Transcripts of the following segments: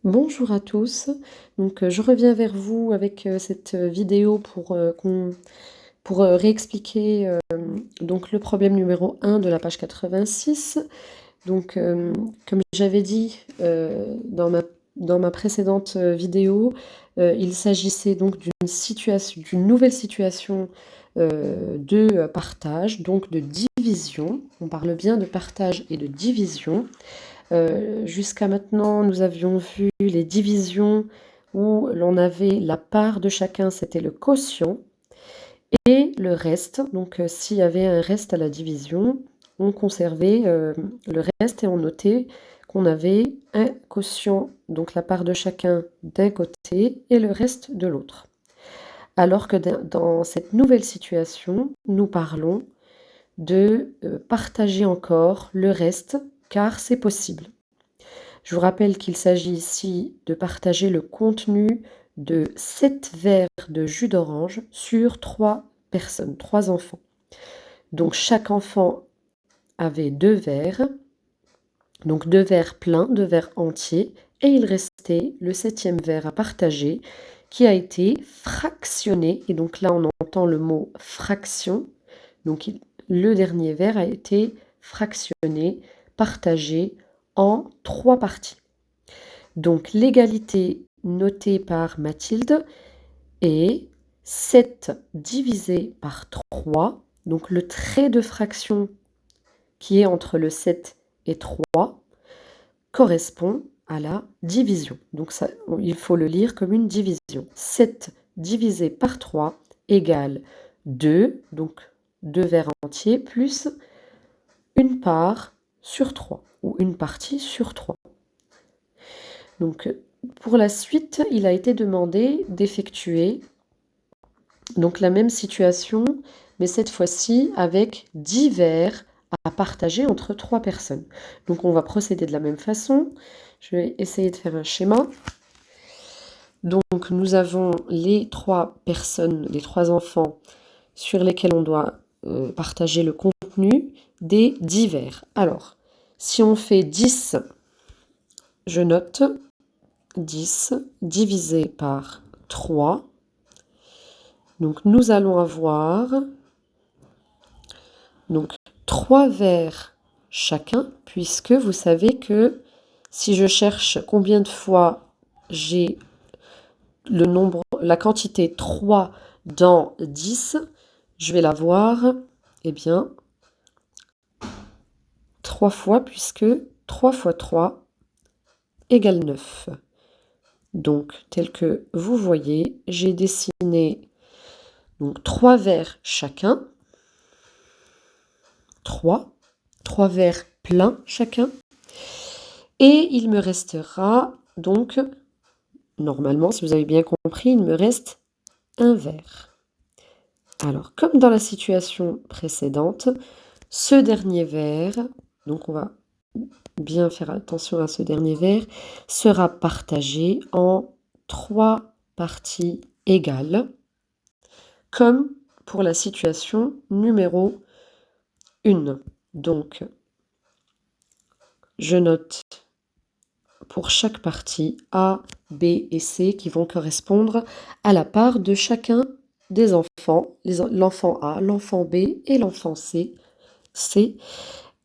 Bonjour à tous. Je reviens vers vous avec cette vidéo pour réexpliquer le problème numéro 1 de la page 86. Comme j'avais dit dans ma précédente vidéo, il s'agissait donc d'une nouvelle situation de partage, donc de division. On parle bien de partage et de division. Jusqu'à maintenant, nous avions vu les divisions où l'on avait la part de chacun, c'était le quotient, et le reste. S'il y avait un reste à la division, on conservait le reste et on notait qu'on avait un quotient, donc la part de chacun d'un côté et le reste de l'autre. Alors que dans cette nouvelle situation, nous parlons de partager encore le reste, car c'est possible. Je vous rappelle qu'il s'agit ici de partager le contenu de 7 verres de jus d'orange sur 3 personnes, 3 enfants. Donc chaque enfant avait 2 verres, donc 2 verres pleins, 2 verres entiers, et il restait le 7e verre à partager qui a été fractionné. Et donc là, on entend le mot fraction. Donc le dernier verre a été fractionné, partagé en 3 parties. Donc l'égalité notée par Mathilde est 7 divisé par 3. Donc le trait de fraction qui est entre le 7 et 3 correspond à la division. Donc ça, il faut le lire comme une division. 7 divisé par 3 égale 2, donc 2 verres entiers, plus une part sur 3, ou une partie sur 3. Donc, pour la suite, il a été demandé d'effectuer la même situation, mais cette fois-ci avec 10 verres à partager entre 3 personnes. Donc, on va procéder de la même façon. Je vais essayer de faire un schéma. Donc, nous avons les 3 personnes, les 3 enfants sur lesquels on doit partager le contenu des 10 verres. Alors, si on fait 10, je note 10 divisé par 3. Donc nous allons avoir 3 verres chacun, puisque vous savez que si je cherche combien de fois j'ai la quantité 3 dans 10, je vais l'avoir, 3 fois, puisque 3 fois 3 égale 9. Donc, tel que vous voyez, j'ai dessiné 3 verres chacun, 3 verres pleins chacun, et il me restera donc, normalement, si vous avez bien compris, il me reste un verre. Alors, comme dans la situation précédente, ce dernier verre, donc on va bien faire attention à ce dernier verre, sera partagé en 3 parties égales, comme pour la situation numéro 1. Donc, je note pour chaque partie A, B et C qui vont correspondre à la part de chacun des enfants, l'enfant A, l'enfant B et l'enfant C.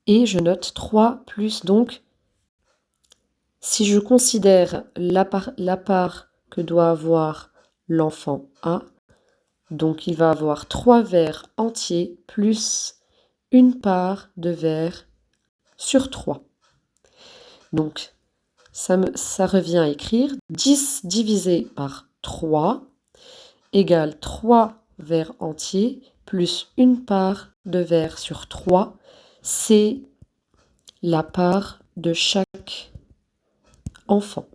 Et je note 3 plus, donc, si je considère la part que doit avoir l'enfant A, donc il va avoir 3 verres entiers plus une part de verre sur 3. Donc, ça revient à écrire 10 divisé par 3 égale 3 verres entiers plus une part de verre sur 3. C'est la part de chaque enfant.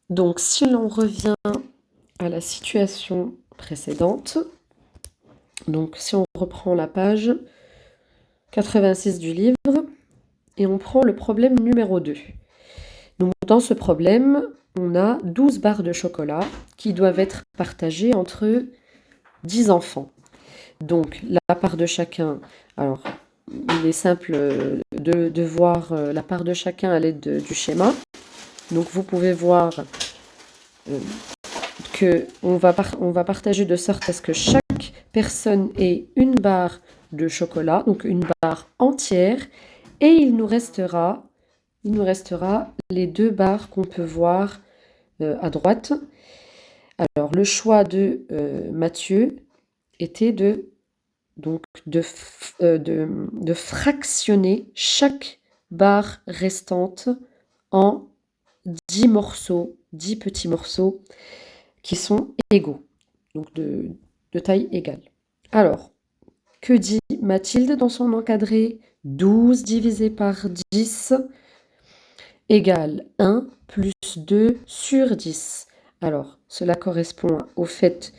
Donc, si l'on revient à la situation précédente, donc si on reprend la page 86 du livre et on prend le problème numéro 2. Donc, dans ce problème, on a 12 barres de chocolat qui doivent être partagées entre 10 enfants. Donc, la part de chacun, alors, il est simple de voir la part de chacun à l'aide du schéma. Donc, vous pouvez voir qu'on va partager de sorte à ce que chaque personne ait une barre de chocolat, donc une barre entière, et il nous restera les 2 barres qu'on peut voir à droite. Alors, le choix de Mathieu était de fractionner chaque barre restante en 10 morceaux, 10 petits morceaux qui sont égaux, donc de taille égale. Alors, que dit Mathilde dans son encadré? 12 divisé par 10 égale 1 plus 2 sur 10. Alors, cela correspond au fait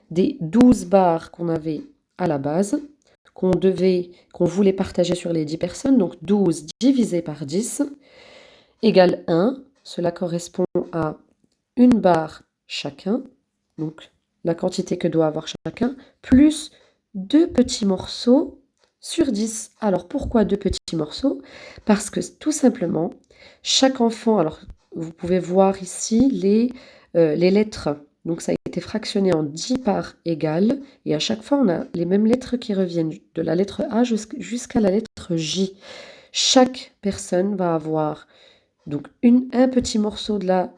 des 12 barres qu'on avait à la base, qu'on voulait partager sur les 10 personnes, donc 12 divisé par 10 égale 1. Cela correspond à une barre chacun, donc la quantité que doit avoir chacun, plus 2 petits morceaux sur 10. Alors pourquoi 2 petits morceaux? Parce que tout simplement, chaque enfant, alors vous pouvez voir ici les lettres, donc ça a été fractionné en 10 parts égales, et à chaque fois on a les mêmes lettres qui reviennent, de la lettre A jusqu'à la lettre J. Chaque personne va avoir donc un petit morceau de la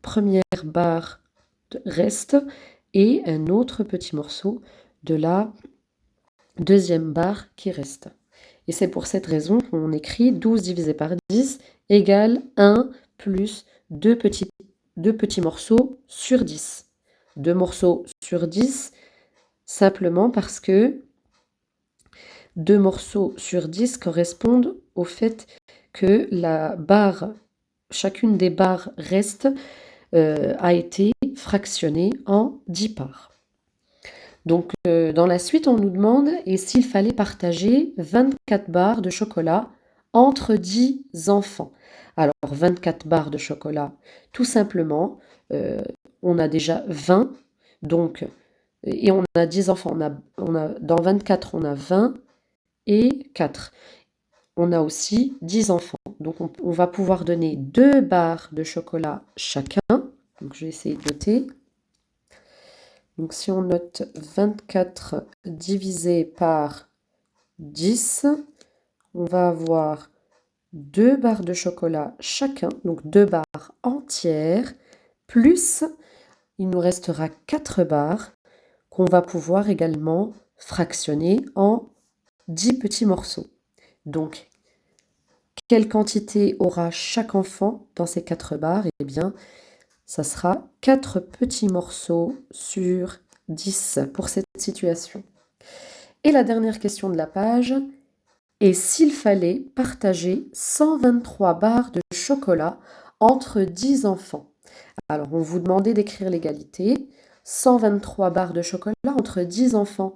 première barre reste et un autre petit morceau de la deuxième barre qui reste. Et c'est pour cette raison qu'on écrit 12 divisé par 10 égale 1 plus 2 petits morceaux sur 10. 2 morceaux sur 10, simplement parce que 2 morceaux sur 10 correspondent au fait que chacune des barres reste a été fractionnée en 10 parts. Donc, dans la suite, on nous demande et s'il fallait partager 24 barres de chocolat entre 10 enfants. Alors, 24 barres de chocolat, tout simplement, on a déjà 20, donc, et on a 10 enfants. Dans 24, on a 20 et 4. On a aussi 10 enfants. Donc, on va pouvoir donner 2 barres de chocolat chacun. Donc, je vais essayer de noter. Donc, si on note 24 divisé par 10, on va avoir 2 barres de chocolat chacun, donc 2 barres entières, plus il nous restera 4 barres qu'on va pouvoir également fractionner en 10 petits morceaux. Donc, quelle quantité aura chaque enfant dans ces 4 barres? Eh bien, ça sera 4 petits morceaux sur 10 pour cette situation. Et la dernière question de la page, et s'il fallait partager 123 barres de chocolat entre 10 enfants? Alors, on vous demandait d'écrire l'égalité, 123 barres de chocolat entre 10 enfants.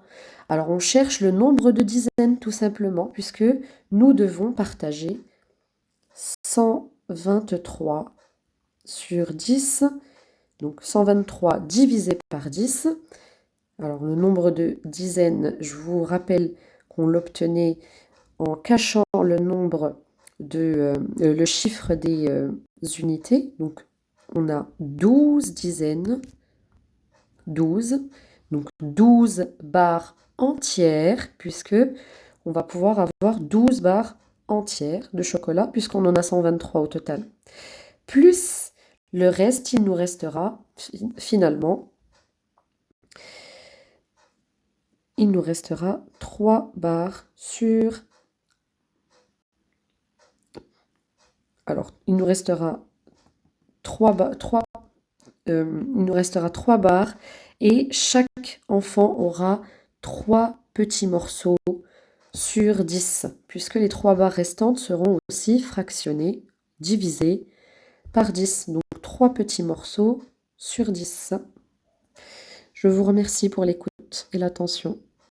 Alors, on cherche le nombre de dizaines tout simplement, puisque nous devons partager 123 sur 10, donc 123 divisé par 10. Alors le nombre de dizaines, je vous rappelle qu'on l'obtenait en cachant le chiffre des unités. Donc on a 12 dizaines, 12, donc 12 barres entières, puisque on va pouvoir avoir 12 barres entières de chocolat, puisqu'on en a 123 au total. Plus le reste, il nous restera finalement, 3 barres sur... Alors, il nous restera 3 barres et chaque enfant aura 3 petits morceaux sur 10, puisque les 3 barres restantes seront aussi fractionnées, divisées par 10. Donc 3 petits morceaux sur 10. Je vous remercie pour l'écoute et l'attention.